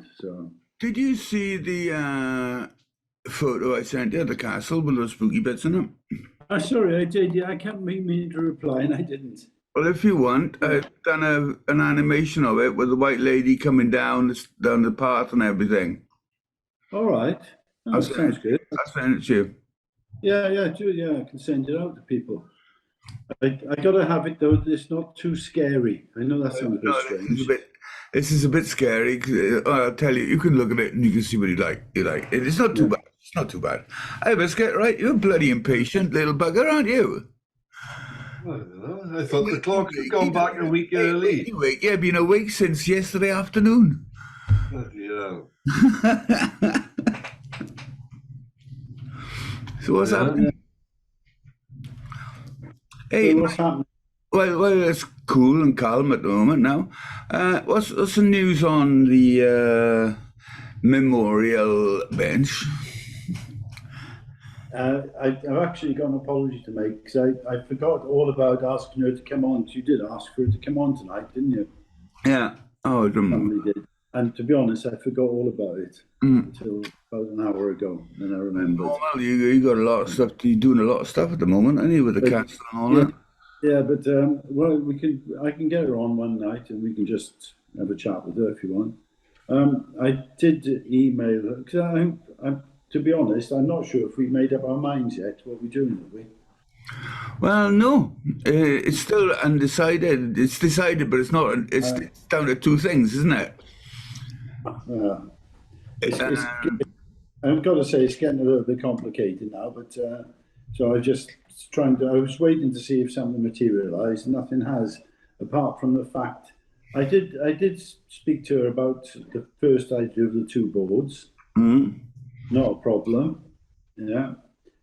around. So, did you see the photo I sent you of the castle with those spooky bits in it? sorry, I did. Yeah, I kept meaning to reply, and I didn't. Well, if you want, I've done an animation of it with the white lady coming down the path and everything. All right. Oh, that sounds good. I'll send it to you. Yeah, I can send it out to people. I got to have it though. It's not too scary. I know that sounds a bit strange. This is a bit scary. 'Cause, I'll tell you, you can look at it and you can see what you like. It's not too bad. It's not too bad. Hey, Biscuit, right? You're bloody impatient little bugger, aren't you? I don't know. I thought the clock had gone back a week early. Yeah, been awake since yesterday afternoon. Bloody hell. So what's happening? Hey, what's happening? Well, it's cool and calm at the moment now. What's the news on the memorial bench? I've actually got an apology to make because I forgot all about asking her to come on. You did ask for her to come on tonight, didn't you? Yeah. Oh, I remember. Did. And to be honest, I forgot all about it until about an hour ago. Then I remembered. Oh, well, you got a lot of stuff. You're doing a lot of stuff at the moment, aren't you, with the castle and all that? Yeah, but well, I can get her on one night and we can just have a chat with her if you want. I did email her because to be honest, I'm not sure if we made up our minds yet what we're doing, have we? Well, no, it's still undecided. It's decided, but it's not. It's down to two things, isn't it? I've got to say it's getting a little bit complicated now, but so I was waiting to see if something materialised. Nothing has, apart from the fact I did speak to her about the first idea of the two boards. Not a problem, yeah.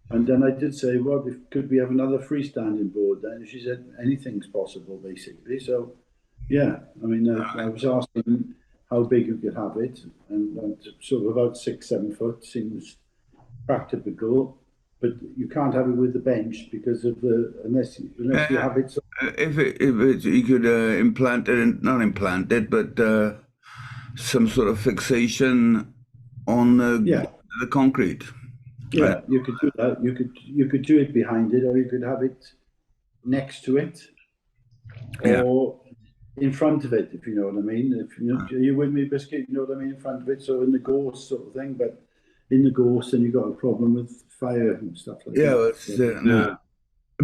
And then I did say, well, could we have another freestanding board then? She said anything's possible, basically. So, yeah, I mean, I was asking how big you could have it, and sort of about 6-7 foot seems practicable, but you can't have it with the bench because of unless you have it. If you could implant it, not implant it, but some sort of fixation on the concrete. Yeah, you could do that. You could do it behind it, or you could have it next to it, or in front of it, if you know what I mean. Are you with me, Biscuit? You know what I mean? In front of it, so in the gorse sort of thing. But in the gorse, then you got a problem with fire and stuff like that. Yeah,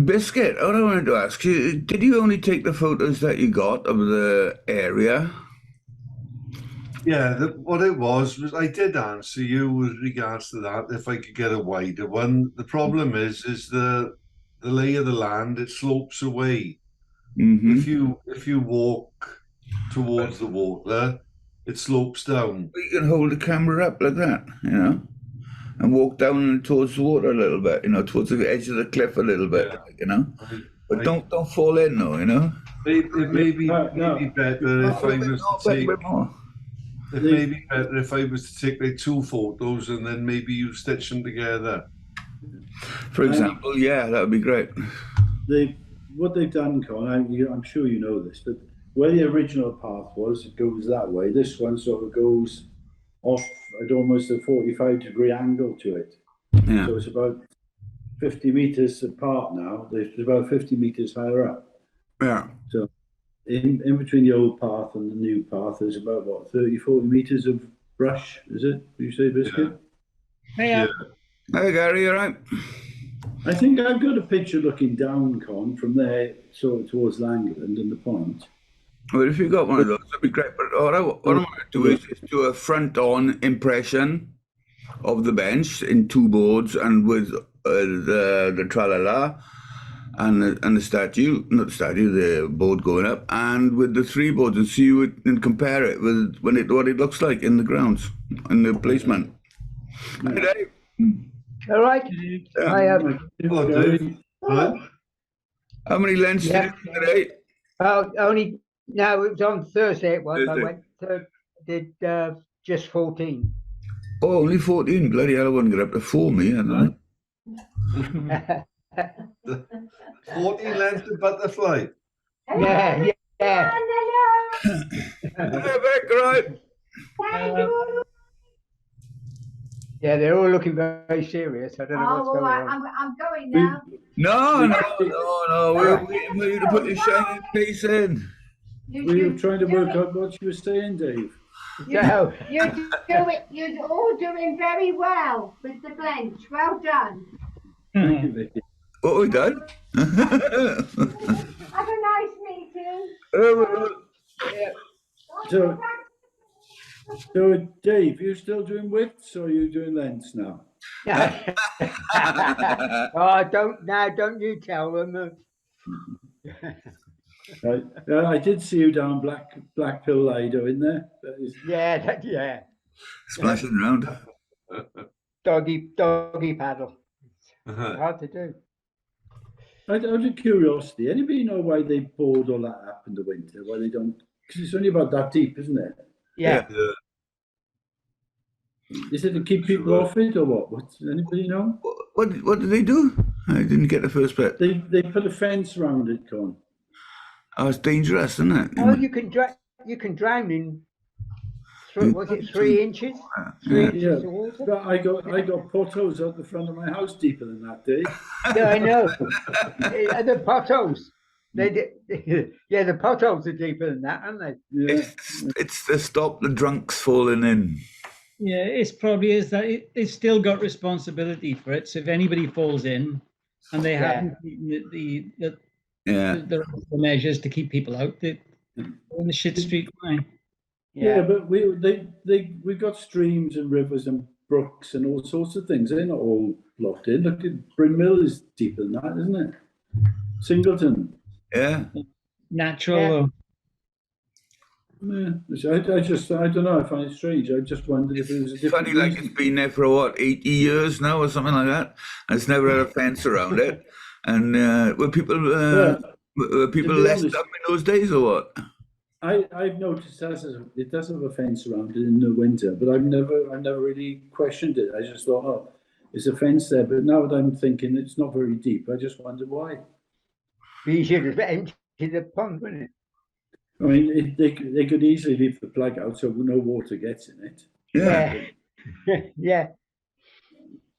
Biscuit. What I wanted to ask you: did you only take the photos that you got of the area? Yeah, what it was I did answer you with regards to that, if I could get a wider one. The problem is the lay of the land, it slopes away. If you walk towards the water, it slopes down. You can hold the camera up like that, and walk down towards the water a little bit, towards the edge of the cliff a little bit, But don't fall in, though, It may be better if I was to take. It may be better if I was to take like 2 photos and then maybe you stitch them together. For example, yeah, that would be great. What they've done, Con, I'm sure you know this, but where the original path was, it goes that way. This one sort of goes off at almost a 45-degree angle to it. Yeah. So it's about 50 meters apart now. It's about 50 meters higher up. Yeah. So in between the old path and the new path, there's about, 30-40 meters of brush, is it? Do you say, Biscuit? Yeah. Hey, Gary, you all right? I think I've got a picture looking down, Con, from there, sort of towards Langland and the pond. Well, if you've got one of those, that'd be great. But what I want to do is do a front-on impression of the bench in 2 boards and with the tralala. And the statue, not the statue, the board going up, and with the 3 boards, and see it and compare it with what it looks like in the grounds, in the placement. Hey, Dave. All right. Hello, Dave. How many lenses did you do today? Only no, it was on Thursday. It was. I went did just 14. Oh, only 14. Bloody hell! I wouldn't get up to 4 me, hadn't I? 14 lengths of butterfly. Yeah. Back, right. Yeah, they're all looking very serious. I don't know what's Oh, all going right. on. I'm going now. No. We're waiting for you to put your shining face in. We were trying to work out what you were saying, Dave. No. You're all doing very well with the blends. Well done. Thank you, Vicky. What we done? Have a nice meeting. So, Dave, you still doing widths or are you doing lengths now? Oh, don't you tell them. Right. I did see you down Blackpill Lido in there. Yeah. Splashing around. Doggy paddle. Hard to do. Out of curiosity, anybody know why they board all that up in the winter? Why they don't? Because it's only about that deep, isn't it? Yeah. Is it to keep people off it or what? What? Anybody know? What did they do? I didn't get the first bit. They put a fence around it, Con. Oh, it's dangerous, isn't it? Oh, you can drown in. Was it 3 inches? 3 inches of water. But I got potholes out the front of my house deeper than that, Dave. Yeah, I know. The potholes. The potholes are deeper than that, aren't they? Yeah. It's to stop the drunks falling in. Yeah, it's probably is that it's still got responsibility for it. So if anybody falls in and they haven't taken the measures to keep people out, they're in the shit street line. Yeah, but we've got streams and rivers and brooks and all sorts of things. They're not all locked in. Look at Bryn Mill is deeper than that, isn't it? Singleton. Yeah. Natural. Yeah. I don't know. I find it strange. I just wondered if it was a different. Funny, like it's been there for what, 80 years now or something like that. And it's never had a fence around it. And were people less up in those days or what? I've noticed it does have a fence around it in the winter, but I've never really questioned it. I just thought, oh, there's a fence there. But now that I'm thinking it's not very deep, I just wonder why. You should have emptied the pond, wouldn't it? I mean, they could easily leave the plug out so no water gets in it. Yeah. Yeah.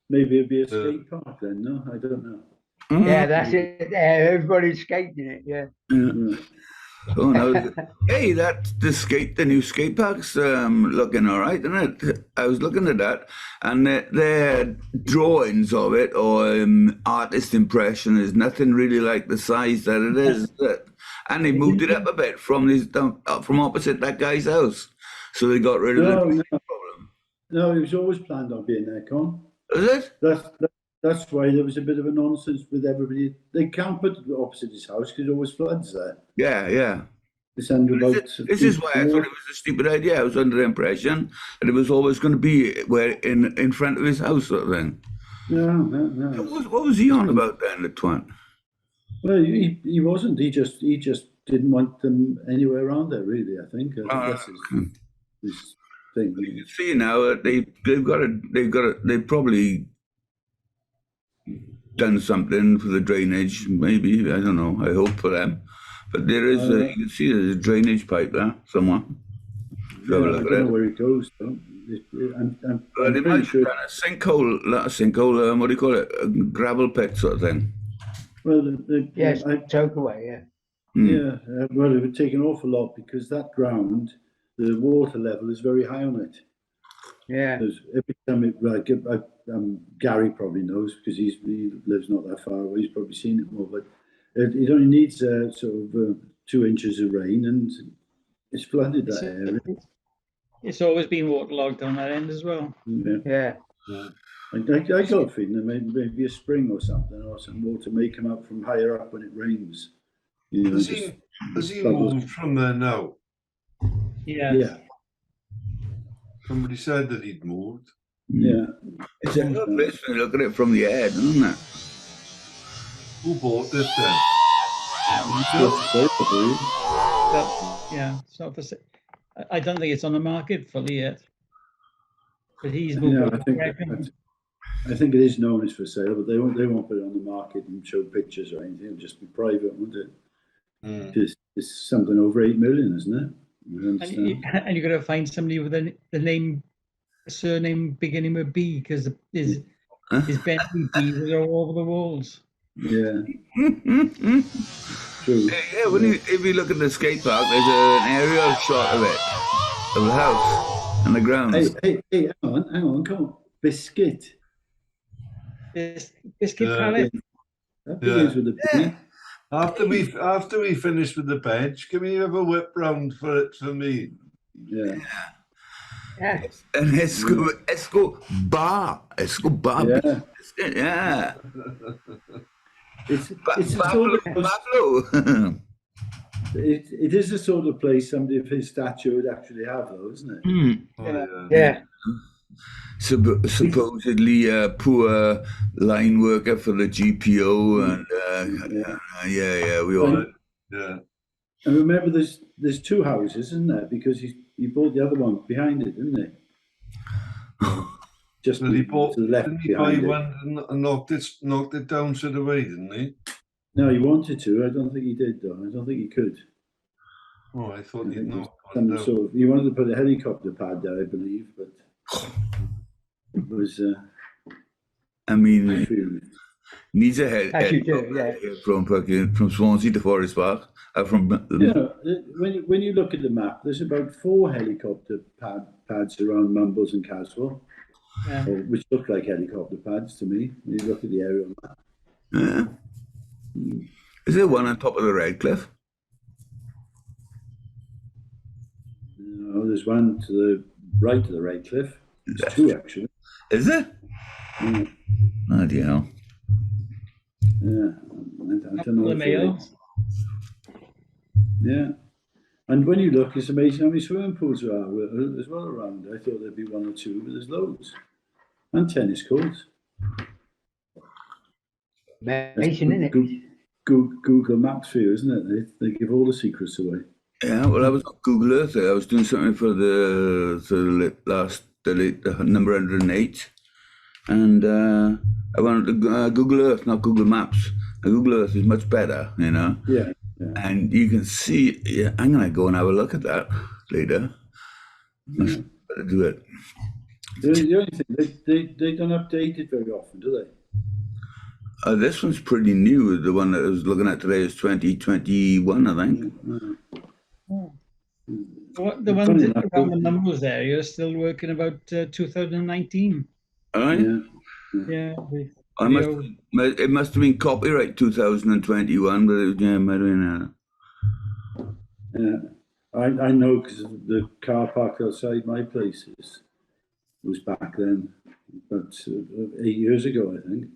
Maybe it'd be a skate park then. No, I don't know. Yeah, that's it. Yeah, everybody's skating it. Yeah. Oh no! Hey, the new skate park's looking all right, isn't it? I was looking at that, and their drawings of it or artist impression is nothing really like the size that it is. And they moved it up a bit from opposite that guy's house, so they got rid of the problem. No, it was always planned on being there, Con. Is it? That's why there was a bit of a nonsense with everybody. They can't put it opposite his house because it always floods there. Yeah. This is why I thought it was a stupid idea. I was under the impression that it was always going to be in front of his house, sort of thing. No. What was he on about then, the twat? Well, he wasn't. He just didn't want them anywhere around there, really. I think that's his thing. You can see now that they've probably done something for the drainage. Maybe, I don't know. I hope for them. But there is you can see there's a drainage pipe there somewhere. I don't know where it goes though. They might have done a sinkhole, not a sinkhole. What do you call it? A gravel pit sort of thing. Well, choke away. Yeah. Well, it would take an awful lot because that ground, the water level is very high on it. Yeah. Every time Gary probably knows because he lives not that far away. He's probably seen it more, but it only needs sort of 2 inches of rain and it's flooded that area. It's always been waterlogged on that end as well. Yeah. I got a feeling that maybe a spring or something, or some water may come up from higher up when it rains. Has he moved from there now? Yeah. Somebody said that he'd moved. Yeah. It's a good place when you look at it from the air, isn't it? Who bought this then? It's not for sale. I don't think it's on the market fully yet. But he's moved. I think it is known as for sale, but they won't put it on the market and show pictures or anything. It'll just be private, won't it? It's something over 8 million, isn't it? And you're going to find somebody with a surname beginning with B, because his Bentley B was all over the walls. Yeah. True. Yeah, if you look at the skate park, there's an aerial shot of it, of the house and the grounds. Hey, hang on, come on. Biscuit. Biscuit palette. That begins with a B. After we finish with the bench, can we have a whip round for me? Yeah. Yeah. And Escobar. Yeah. Yeah. It's a sort of Buffalo. it is the sort of place somebody of his stature would actually have, though, isn't it? Yeah. Supposedly a poor line worker for the GPO, and we all. Yeah. And remember, there's two houses, isn't there? Because he bought the other one behind it, didn't he? Just But he bought, to the left didn't he buy behind it. one and knocked it down straight away, didn't he? No, he wanted to. I don't think he did, though. I don't think he could. Oh, I thought I he'd think knocked some one down. sort of, he wanted to put a helicopter pad there, I believe, but it was I mean, refused. needs a head. As you do, yeah. From Swansea to Forest Park. You know, when you look at the map, there's about 4 helicopter pads around Mumbles and Caswell, which look like helicopter pads to me when you look at the aerial map. Yeah. Is there one on top of the Red Cliff? No, there's one to the right of the Red Cliff. There's 2 actually. Is there? Yeah. Oh, dear. Yeah, I don't know. The Mayo. Yeah, and when you look, it's amazing how many swimming pools there are as well around. I thought there'd be 1 or 2, but there's loads, and tennis courts. Amazing, isn't it? Google Maps for you, isn't it? They give all the secrets away. Yeah, well, I was on Google Earth. I was doing something for the number 108, and I went to Google Earth, not Google Maps. Google Earth is much better, you know. Yeah. And you can see. Yeah, I'm gonna go and have a look at that later. Better do it. The only thing they don't update it very often, do they? This one's pretty new. The one that I was looking at today is 2021, I think. The ones around the Mumbles area are still working about 2019. All right. Yeah. It must have been copyright 2021, but it might have been. Yeah, I know because the car park outside my place was back then, about 8 years ago, I think.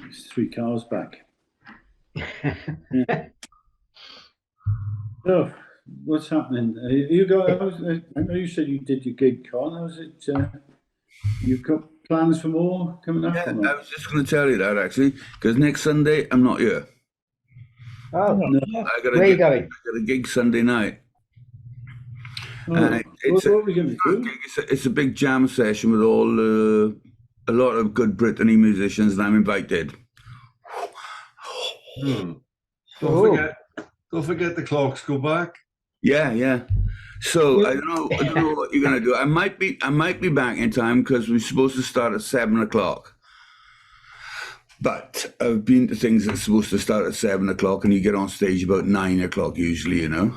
It's 3 cars back. So, what's happening? I know you said you did your gig con. How's it? You've got plans for more coming up? Yeah, I was just going to tell you that actually, because next Sunday I'm not here. Oh, No. where are you going? I got a gig Sunday night. What are we going to do? It's a big jam session with a lot of good Brittany musicians, and I'm invited. Don't forget the clocks go back. Yeah. So I don't know what you're gonna do. I might be back in time because we're supposed to start at 7:00. But I've been to things that's supposed to start at 7:00, and you get on stage about 9:00 usually, you know.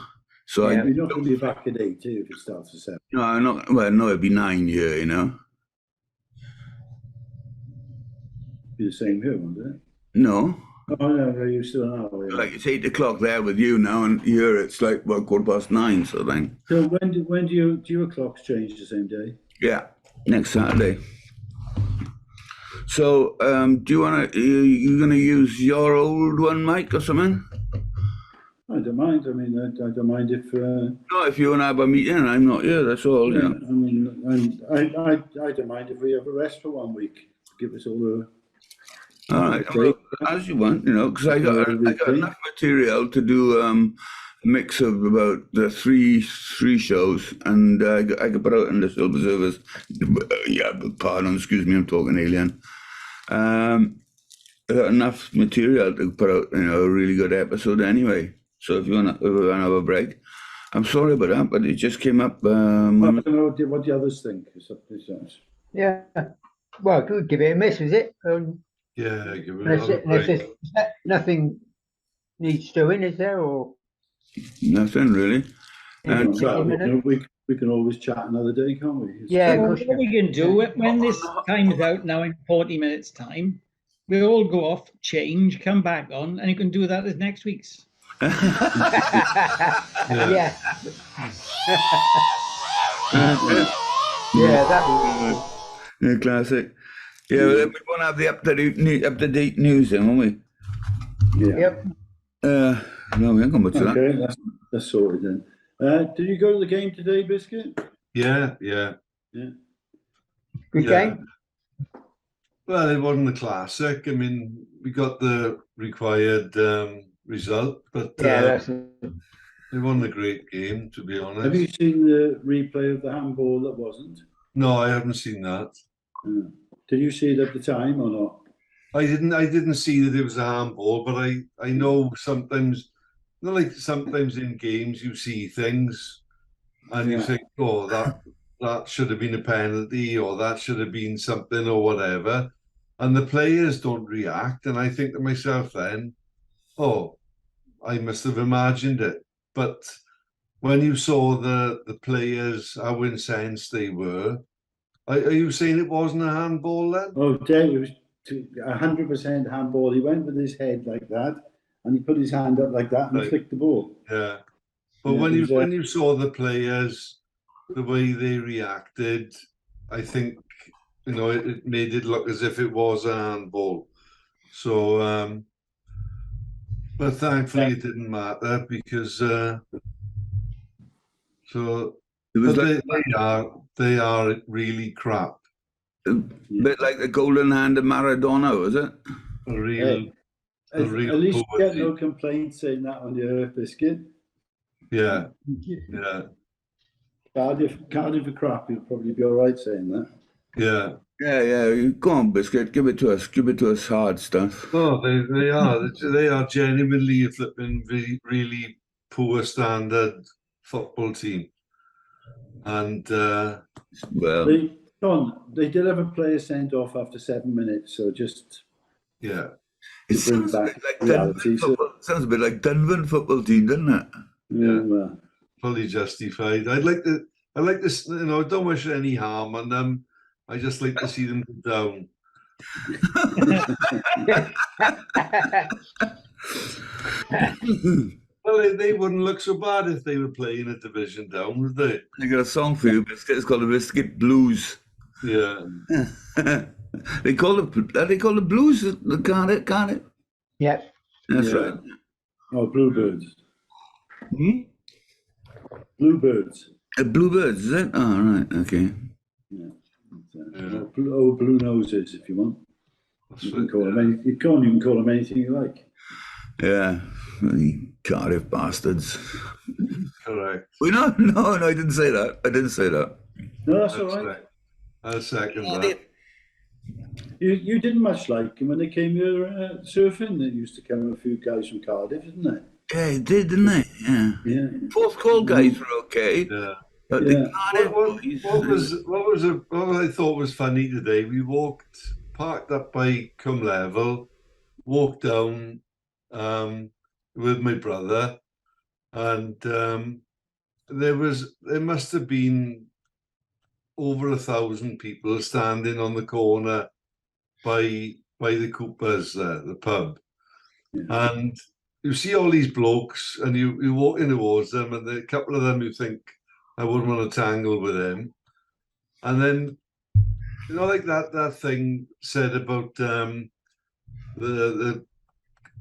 So you're not going to be back at 8 if it starts at 7. No, I'm not. Well, no, it'd be 9 here, you know. Be the same here, won't it? No. Oh no, you still an hour. Yeah. Like it's 8:00 there with you now, and here it's like 9:15, so then. So when do your clocks change the same day? Yeah, next Saturday. So, do you you gonna use your old one, Mike, or something? I don't mind. I mean, I don't mind if. No, if you want to have a meeting, I'm not here. That's all. Yeah, You know. I mean, I don't mind if we have a rest for 1 week. Give us all a. All right, well, as you want, you know, because I got enough material to do a mix of about the three shows, and I could put out in the Silver Service. Yeah, pardon, excuse me, I'm talking alien. I got enough material to put out, you know, a really good episode anyway. So if you want to have a break, I'm sorry about that, but it just came up. I don't know what the others think. Yeah. Well, we'll give it a miss, is it? Yeah, give it Unless, another unless break. there's nothing needs doing, is there? Or Nothing really. And we can always chat another day, can't we? Yeah, Well, of course what we can do when this Oh, time's out now in 40 minutes time, we all go off, change, come back on, and you can do that as next week's. Yeah. Yeah, that was yeah, classic. Yeah, well, we want to have the up-to-date news then, won't we? Yeah. Yep. No, we ain't got much of that. Okay, that's sorted then. Did you go to the game today, Biscuit? Yeah. good Yeah. game. Well, it wasn't a classic. I mean, we got the required result, but Yeah, it wasn't a great game, to be honest. Have you seen the replay of the handball that wasn't? No, I haven't seen that. Did you see it at the time or not? I didn't see that it was a handball, but I know sometimes, not like sometimes in games you see things and you think, oh, that should have been a penalty, or that should have been something, or whatever, and the players don't react, and I think to myself then, oh, I must have imagined it. But when you saw the players, how incensed they were, are you saying it wasn't a handball then? Oh, Dave, it was 100% handball. He went with his head like that, and he put his hand up like that and flicked the ball. Yeah, but Yeah, when you saw the players, the way they reacted, I think it made it look as if it was a handball. So, but thankfully it didn't matter because It was they are really crap. a bit like the golden hand of Maradona, was it? A real At least you get no complaints saying that on the Earth, Biscuit. yeah. Cardiff are crap. You'll probably be all right saying that. Yeah. Yeah. Go on, Biscuit. Give it to us. Give it to us hard stuff. Oh, they are. They are genuinely a flipping really poor standard football team. And well, they did have a player sent off after 7 minutes, so just yeah. it sounds a bit like reality. Sounds a bit like Dunvan football team, doesn't it? Yeah. Fully justified. I'd like to. I don't wish any harm on them. I just like to see them go down. Well, they wouldn't look so bad if they were playing a division down, would they? I got a song for you, Biscuit. It's called the Biscuit Blues. Yeah. They call it blues, can't it? Yep. That's right. Oh, Bluebirds. Bluebirds, is it? Oh, right, okay. Blue Noses, if you want. You can't even call them anything you like. Yeah, the Cardiff bastards. Correct. Well, no, I didn't say that. No, that's all right. I'll second that. You didn't much like them when they came here surfing. There used to come a few guys from Cardiff, didn't they? Yeah, they did, didn't they? Yeah. Fourth call guys were okay. Yeah. But what I thought was funny today, we parked up by Cum Level, walked down with my brother, and there must have been over 1,000 people standing on the corner by the Coopers, the pub, and you see all these blokes, and you walk in towards them, and a couple of them you think, I wouldn't want to tangle with him, and then like that thing said about the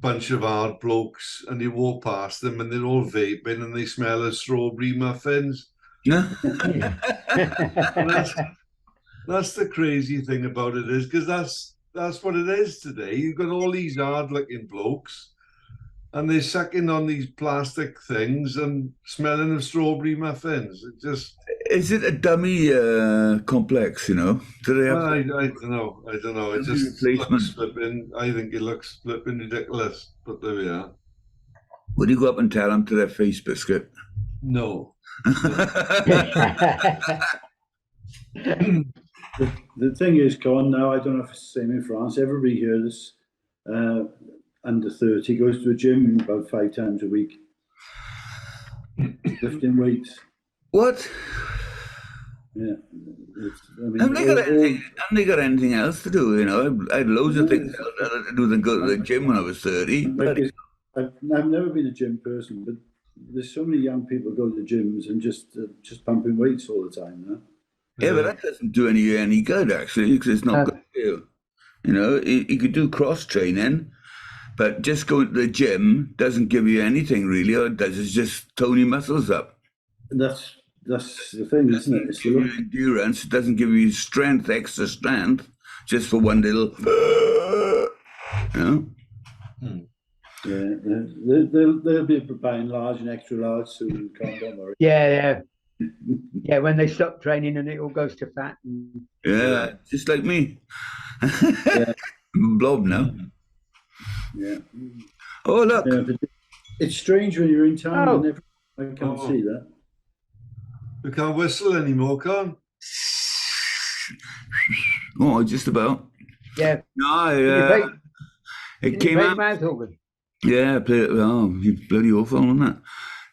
bunch of hard blokes, and you walk past them, and they're all vaping, and they smell of strawberry muffins. That's the crazy thing about it, is because that's what it is today. You've got all these hard-looking blokes, and they're sucking on these plastic things and smelling of strawberry muffins. Is it a dummy complex? Do they have? I don't know. It just looks flipping. I think it looks flipping ridiculous. But there we are. Would you go up and tell them to their face, Biscuit? No. The thing is, Con, now I don't know if it's the same in France. Everybody here that's under 30 goes to a gym about 5 times a week, lifting weights. What? Yeah. I mean, haven't they got anything else to do? You know, I had loads of things to do than go to the gym when I was 30. But I've never been a gym person, but there's so many young people go to the gyms and just pumping weights all the time now. Yeah, but that doesn't do any good, actually, because it's not good for you. You know, you could do cross training, but just going to the gym doesn't give you anything really. All it does is just tone your muscles up. That's the thing, isn't it? It's give you endurance. It doesn't give you strength, extra strength, just for one little. You know? Yeah, they'll be buying large and extra large soon. Don't worry. Yeah. When they stop training and it all goes to fat. Yeah, just like me. Blob now. Yeah. Oh look! Yeah, it's strange when you're in town and I can't see that. We can't whistle anymore, Con. Oh, just about. Yeah. No, it came out. Yeah, I played it. Oh, bloody awful, wasn't it?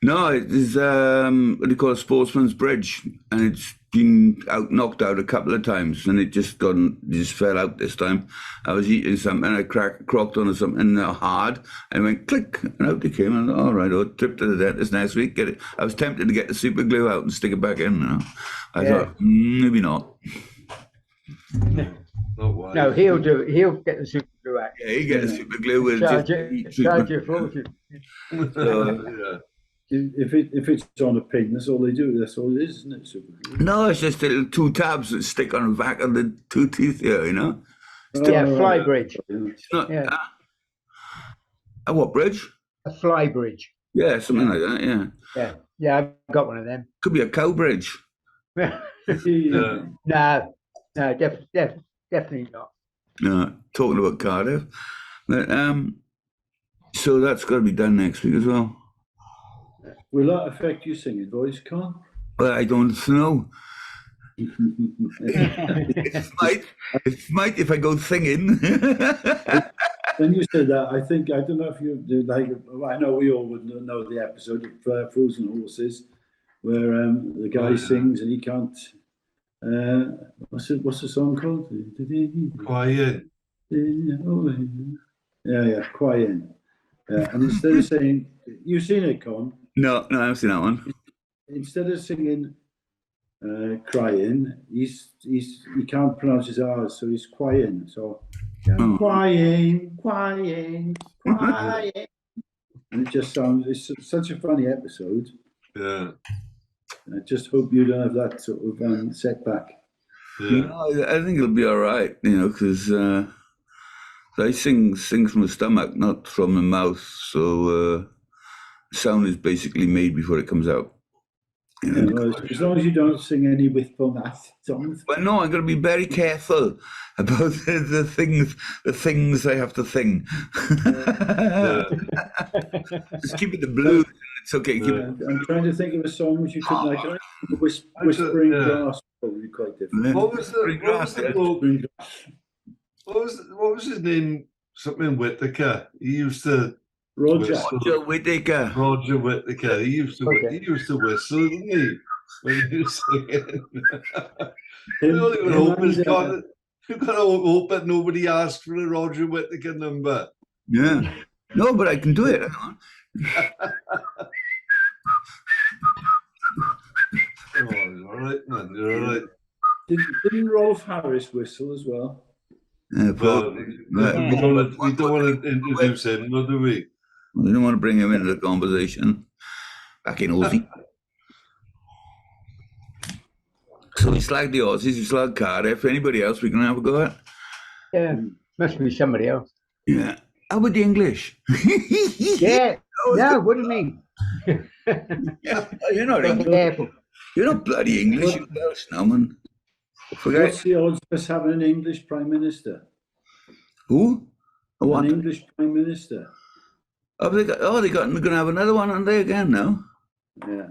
No, it's what do you call a sportsman's bridge, and it's been knocked out a couple of times, and it just fell out this time. I was eating something, and I crocked onto something hard, and went click, and out it came. And all right, I'll trip to the dentist next week. Get it. I was tempted to get the super glue out and stick it back in. You know? I thought maybe not. No, he'll do it. He'll get the super glue out. Yeah, he get the super glue. We'll charge you for it. If it's on a pin, that's all they do. That's all it is, isn't it? Super glue. No, it's just little 2 tabs that stick on the back of the 2 teeth here, you know? Fly bridge. It's not, a what bridge? A fly bridge. Yeah, something like that, yeah. Yeah, I've got one of them. Could be a cow bridge. No, definitely not. No, talking about Cardiff. But, so that's got to be done next week as well. Will that affect your singing voice, Con? Well, I don't know. It might if I go singing. When you said that, I don't know if you do, I know we all would know the episode of Fools and Horses, where the guy sings and he can't. What's the song called? Quiet. Yeah, quiet. And instead of saying, you've seen it, Con? No, I haven't seen that one. Instead of singing crying, he can't pronounce his R's, so he's crying. So crying. And it just sounds, it's such a funny episode. Yeah. I just hope you don't have that sort of setback. Yeah. No, I think it'll be all right, you know, because I sing from the stomach, not from the mouth. So sound is basically made before it comes out. You know? Well, as long as you don't sing any wistful songs. Well, no, I'm going to be very careful about the things I have to sing. Just keep it the blues. It's okay. I'm trying to think of a song which you could like. Whispering Grass probably quite different. What was his name? Something Whittaker. He used to. Roger Whittaker. Roger Whittaker. He used to whistle, didn't he? When he was singing. You've got to hope that nobody asked for a Roger Whittaker number. Yeah. No, but I can do it. All right, man. You're all right. Didn't Rolf Harris whistle as well? Well, we don't want to introduce him, do we? We don't want to bring him into the conversation. Back in Aussie. So we slag the Aussies, we slag Cardiff. Anybody else we can have a go at? Yeah, must be somebody else. Yeah. How about the English? Yeah. No, what do you mean? You're not English. You're not bloody English. You're Welsh now, man. What's the odds of us having an English Prime Minister? Who? An English Prime Minister. They're going to have another one on there again now. Yeah.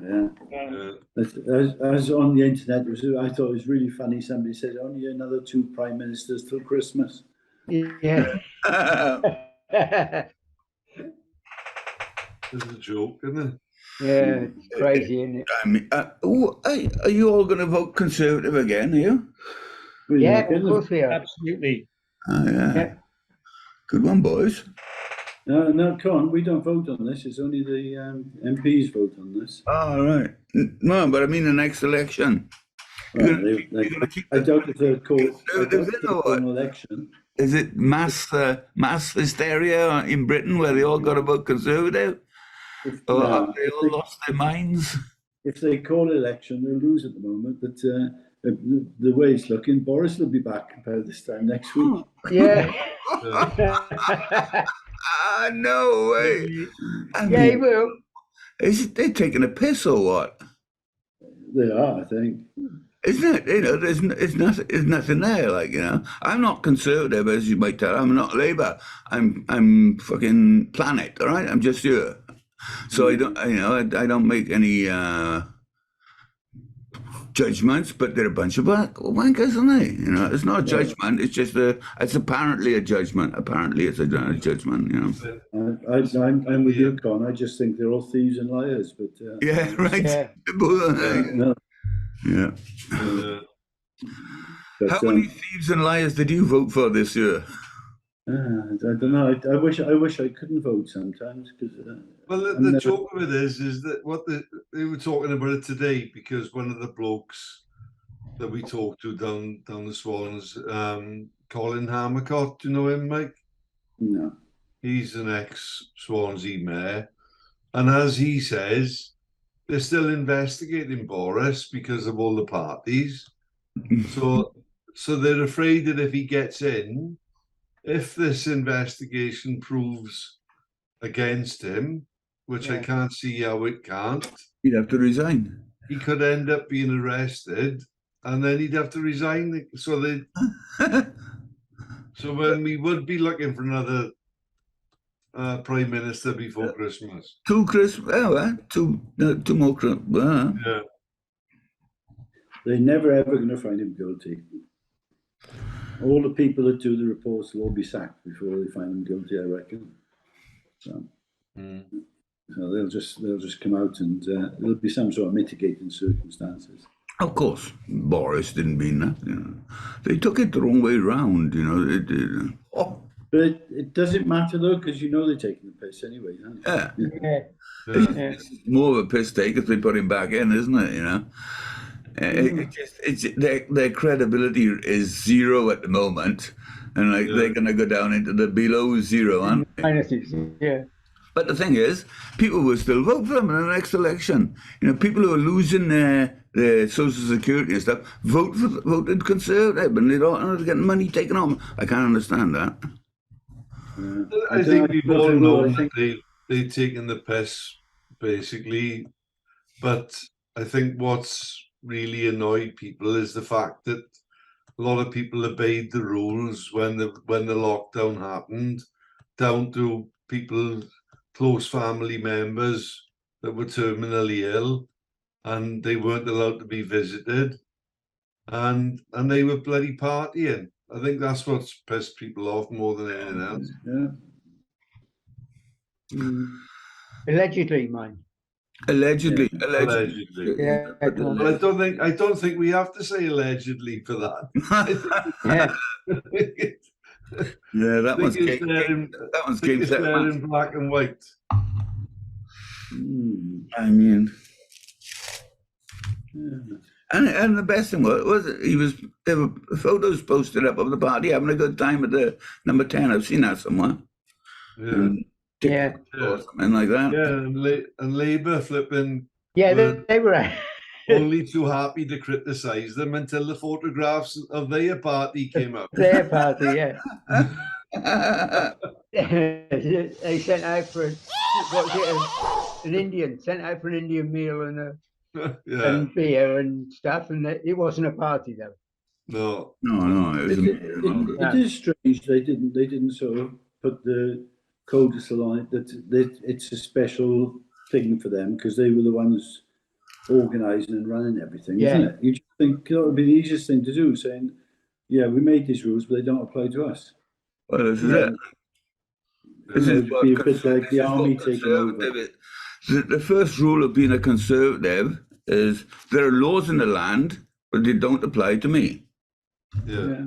As on the internet, I thought it was really funny. Somebody said only another 2 prime ministers till Christmas. Yeah. It's a joke, isn't it? Yeah, it's crazy, isn't it? I mean, are you all going to vote Conservative again? Are you? Yeah, of course we are. Absolutely. Oh, yeah. Good one, boys. No, Con, we don't vote on this. It's only the MPs vote on this. Oh, right. No, but I mean the next election. Well, I doubt if they'll call an election. Is it mass hysteria in Britain where they all got to vote Conservative? Or have they all lost their minds? If they call election, they'll lose at the moment. But the way it's looking, Boris will be back about this time next week. Yeah. No way. Yeah, he will. Is they taking a piss or what? They are, I think. Isn't it? You know, there's nothing there. Like, you know, I'm not Conservative, as you might tell. I'm not Labour. I'm fucking Planet. All right, I'm just here. So I don't make any judgments, but they're a bunch of wankers, aren't they? You know, it's not a judgment. It's just it's apparently a judgment. Apparently, it's a judgment. You know. I'm with you, Con. I just think they're all thieves and liars. But yeah, right. Yeah. But, how many thieves and liars did you vote for this year? I don't know. I wish I couldn't vote sometimes because. Well, the joke of it is that what they were talking about it today, because one of the blokes that we talked to down the Swans, Colin Hammercott, do you know him, Mike? No. He's an ex-Swansea mayor, and as he says, they're still investigating Boris because of all the parties. So they're afraid that if he gets in, if this investigation proves against him, which I can't see how it can't, he'd have to resign. He could end up being arrested, and then he'd have to resign. So when we would be looking for another prime minister before Christmas. Two more Christmas. Yeah. They're never ever going to find him guilty. All the people that do the reports will all be sacked before they find him guilty, I reckon. So they'll just come out, and there'll be some sort of mitigating circumstances. Of course, Boris didn't mean that. You know, they took it the wrong way round. You know, But it doesn't matter though, because you know they're taking the piss anyway. It's more of a piss take if they put him back in, isn't it? You know. It's their credibility is zero at the moment, and they're going to go down into the below zero, aren't they? Yeah. But the thing is, people will still vote for them in the next election. You know, people who are losing their Social Security and stuff voted Conservative, and they're getting money taken off. I can't understand that. I think we've all known that they've taken the piss, basically. But I think what's really annoyed people is the fact that a lot of people obeyed the rules when the lockdown happened, down to people, close family members that were terminally ill, and they weren't allowed to be visited, and they were bloody partying. I think that's what's pissed people off more than anything else. Yeah. Allegedly, mine. Allegedly. Yeah. But I don't think we have to say allegedly for that. Yeah, that one's game set in black and white. I mean, and the best thing was there were photos posted up of the party having a good time at the number 10. I've seen that somewhere. Yeah. Or something like that. Yeah, and Labour flipping. Yeah, they were only too happy to criticise them until the photographs of their party came up. Their party, yeah. They sent out for an Indian, sent out for an Indian meal and beer and stuff, and it wasn't a party though. No. It is strange they didn't sort of put the codicil on it that it's a special thing for them because they were the ones organising and running everything, isn't it? You just think that would be the easiest thing to do, saying, yeah, we made these rules, but they don't apply to us. Well, this is it. This is It'd be a bit like the army taking over. The first rule of being a conservative is there are laws in the land, but they don't apply to me. Yeah.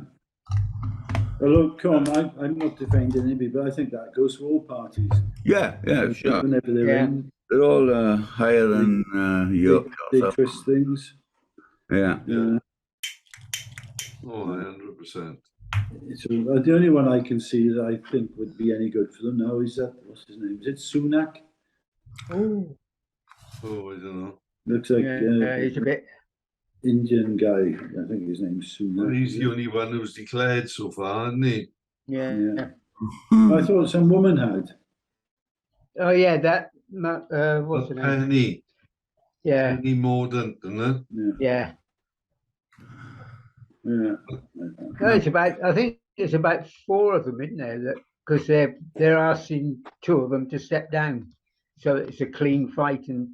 Well, look, come on, I'm not defending anybody, but I think that goes for all parties. Yeah, sure. Whenever they're in, they're all higher than Europe. they twist things. Yeah. Oh, 100%. So the only one I can see that I think would be any good for them now is that, what's his name? Is it Sunak? Oh, I don't know. Looks like he's a bit Indian guy. I think his name's Sunak. Well, he's the only one who's declared so far, isn't he? yeah. I thought some woman had. Oh yeah, that what's her name? Penny. Yeah, Penny Mordaunt, isn't it? yeah. Yeah. No, it's about. I think there's about 4 of them, isn't there? That because they're asking 2 of them to step down, so it's a clean fight. And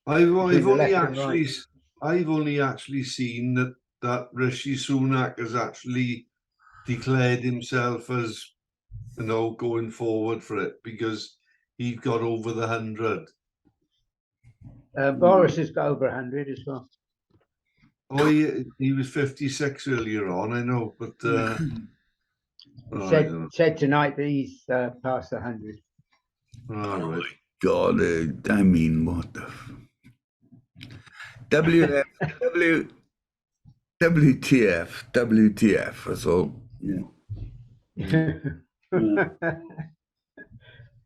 I've between the only left and actually right. I've only actually seen that Rishi Sunak has actually declared himself as, you know, going forward for it because he got over the 100. Boris has got over 100 as well. Oh, he was 56 earlier on, I know, but I don't know. Said tonight that he's past 100. All right. God, I mean, what the WTF, that's all. Yeah.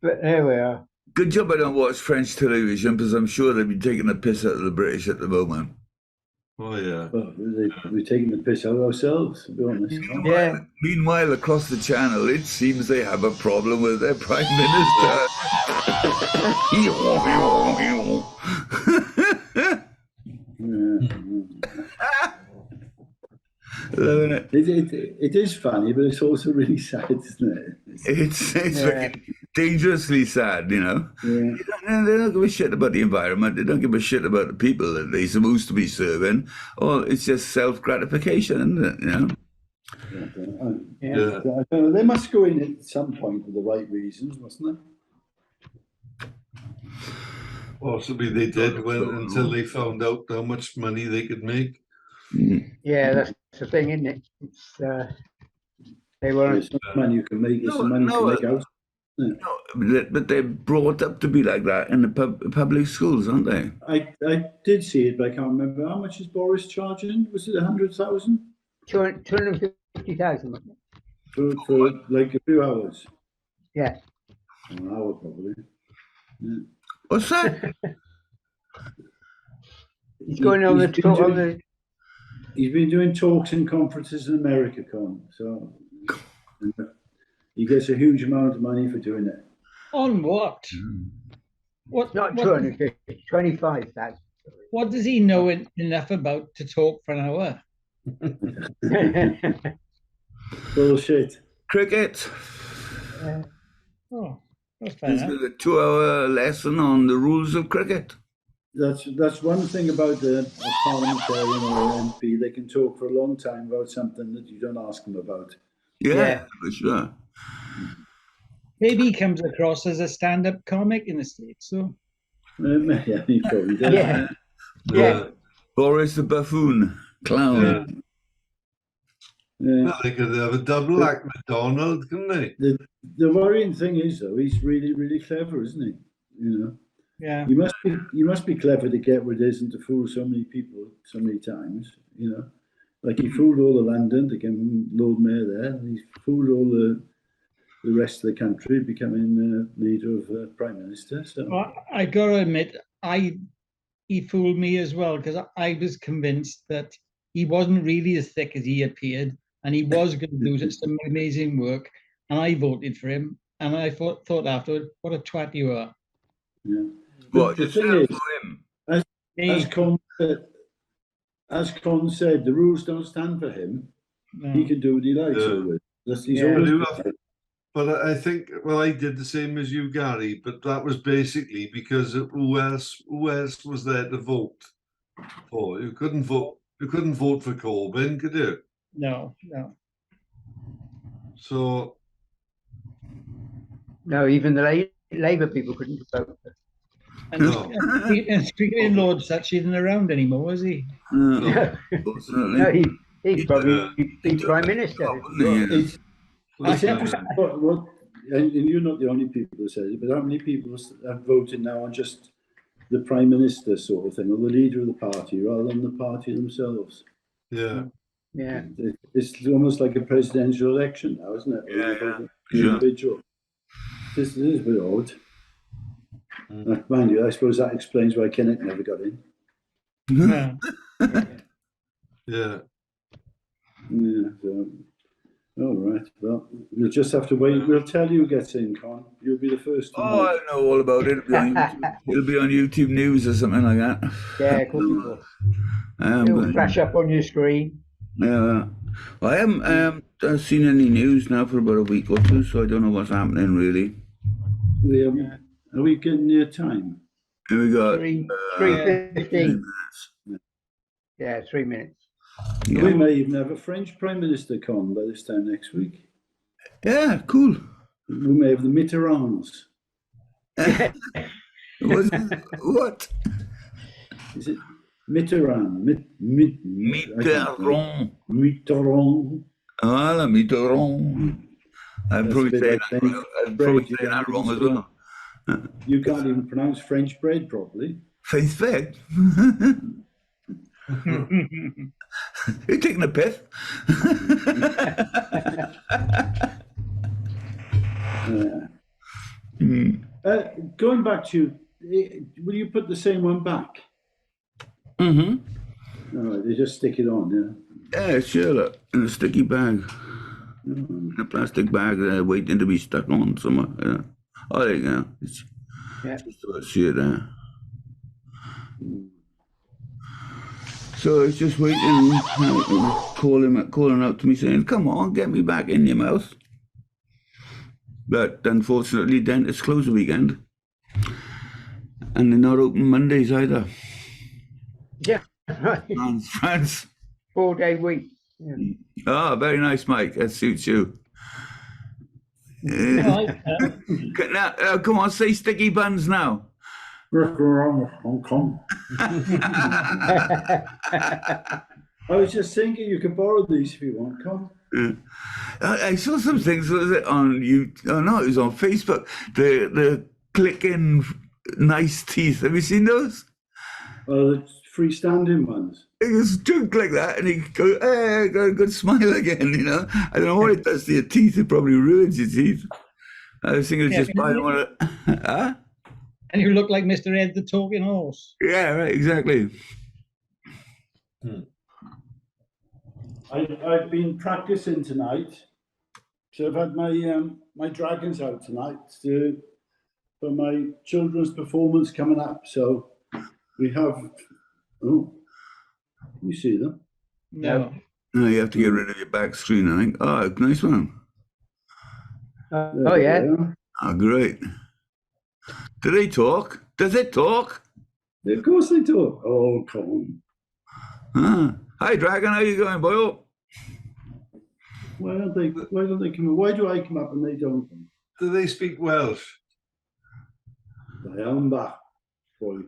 But there we are. Good job I don't watch French television because I'm sure they'd be taking the piss out of the British at the moment. Oh, yeah. Well, we're taking the piss out of ourselves, to be honest. Yeah. Meanwhile, across the channel, it seems they have a problem with their Prime Minister. It is funny, but it's also really sad, isn't it? It's like dangerously sad, you know. Yeah. They don't give a shit about the environment. They don't give a shit about the people that they're supposed to be serving. Oh, it's just self-gratification, isn't it? You know. I don't know. They must go in at some point for the right reasons, mustn't they? Possibly they did until they found out how much money they could make. Yeah, that's the thing, isn't it? It's they were. It's not money you can make. It's the money you can make out. No, but they're brought up to be like that in the public schools, aren't they? I did see it, but I can't remember. How much is Boris charging? Was it 100,000? 250,000. For like a few hours? Yeah. An hour, probably. Yeah. What's that? He's going on the He's been doing talks and conferences in America, Con. So he gets a huge amount of money for doing it. On what? What? Not 250, 25,000. What does he know enough about to talk for an hour? Bullshit. Cricket. Oh, that's fair This enough. is a 2-hour lesson on the rules of cricket. That's one thing about a parliamentarian or an MP. They can talk for a long time about something that you don't ask them about. Yeah, for sure. Maybe he comes across as a stand-up comic in the States, so. Yeah, he probably does. Yeah. Boris the buffoon, clown. Yeah. Well, they could have a double act McDonald, couldn't they? The worrying thing is, though, he's really, really clever, isn't he? You know. Yeah. You must be clever to get where it is and to fool so many people so many times, you know. Like he fooled all of London to get Lord Mayor there, and he fooled all the rest of the country becoming leader of Prime Minister. So Well, I got to admit, he fooled me as well, because I was convinced that he wasn't really as thick as he appeared, and he was going to do some amazing work, and I voted for him, and I thought afterward, what a twat you are. yeah. What, The you thing fell is, for him? as Con said, the rules don't stand for him. No. He can do what he likes Yeah. always. He's Well, always you been have- like- But I think, well, I did the same as you, Gary, but that was basically because who else was there to vote for? You couldn't vote for Corbyn, could you? No. So No, even the Labour people couldn't vote. And, No. and speaking in Lord Sutch isn't around anymore, is he? No, unfortunately. No, he'd probably be Prime Minister. It's interesting. What, and you're not the only people who said it, but how many people have voted now on just the Prime Minister sort of thing, or the leader of the party, rather than the party themselves? yeah. Yeah. It's almost like a presidential election now, isn't it? Yeah. Individual. This is a bit odd. Mind you, I suppose that explains why Kenneth never got in. Yeah. Yeah. Yeah, so, all right. Well, you'll just have to wait. We'll tell you who gets in, Con. You'll be the first to know. I know all about it. It'll be on YouTube News or something like that. Yeah, of course it will. It'll flash up on your screen. Yeah. Well, I haven't seen any news now for about a week or two, so I don't know what's happening really. Are we getting near time? Here we got 3:15. Yeah, 3 minutes. Yeah. We may even have a French Prime Minister, Con, by this time next week. Yeah, cool. We may have the Mitterrands. What? Is it Mitterrand? Mitterrand. Mitterrand. Ah, Mitterrand. I'm That's probably a bit saying like French bread, that wrong as well. You can't even pronounce French bread properly. Face fed. You're taking a piss. Going back to, will you put the same one back? Mm-hmm. All right, they just stick it on, yeah. Yeah, sure. Look, in a sticky bag. In a plastic bag waiting to be stuck on somewhere. Yeah. Oh, there you go. It's just about see it there. So it's just waiting, calling out to me saying, come on, get me back in your mouth. But unfortunately, dentists close the weekend. And they're not open Mondays either. Yeah, right. France. 4-day week. Yeah. Oh, very nice, Mike. That suits you. Now, come on, say sticky buns now. Hong Kong. I was just thinking you could borrow these if you want, Con. I saw some things on YouTube. Oh no, it was on Facebook. The clicking nice teeth. Have you seen those? Oh, the freestanding ones. It was junk like that, and he go, "Hey, got a good smile again." You know, I don't know what it does to your teeth. It probably ruins your teeth. I was thinking just buying one. Huh? And you look like Mr. Ed the Talking Horse. Yeah, right, exactly. I've been practicing tonight, so I've had my my dragons out tonight for my children's performance coming up. So we have. Oh, you see them? No. No, you have to get rid of your back screen, I think. Oh, nice one. Oh, yeah. Oh, great. Do they talk? Does it talk? Of course they talk. Oh, come on. Hi, Dragon. How you going, boy? Why don't they come? Why do I come up and they don't? Do they speak Welsh? I am back. Boy.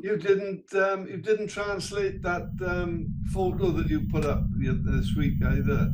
You didn't translate that photo that you put up this week either.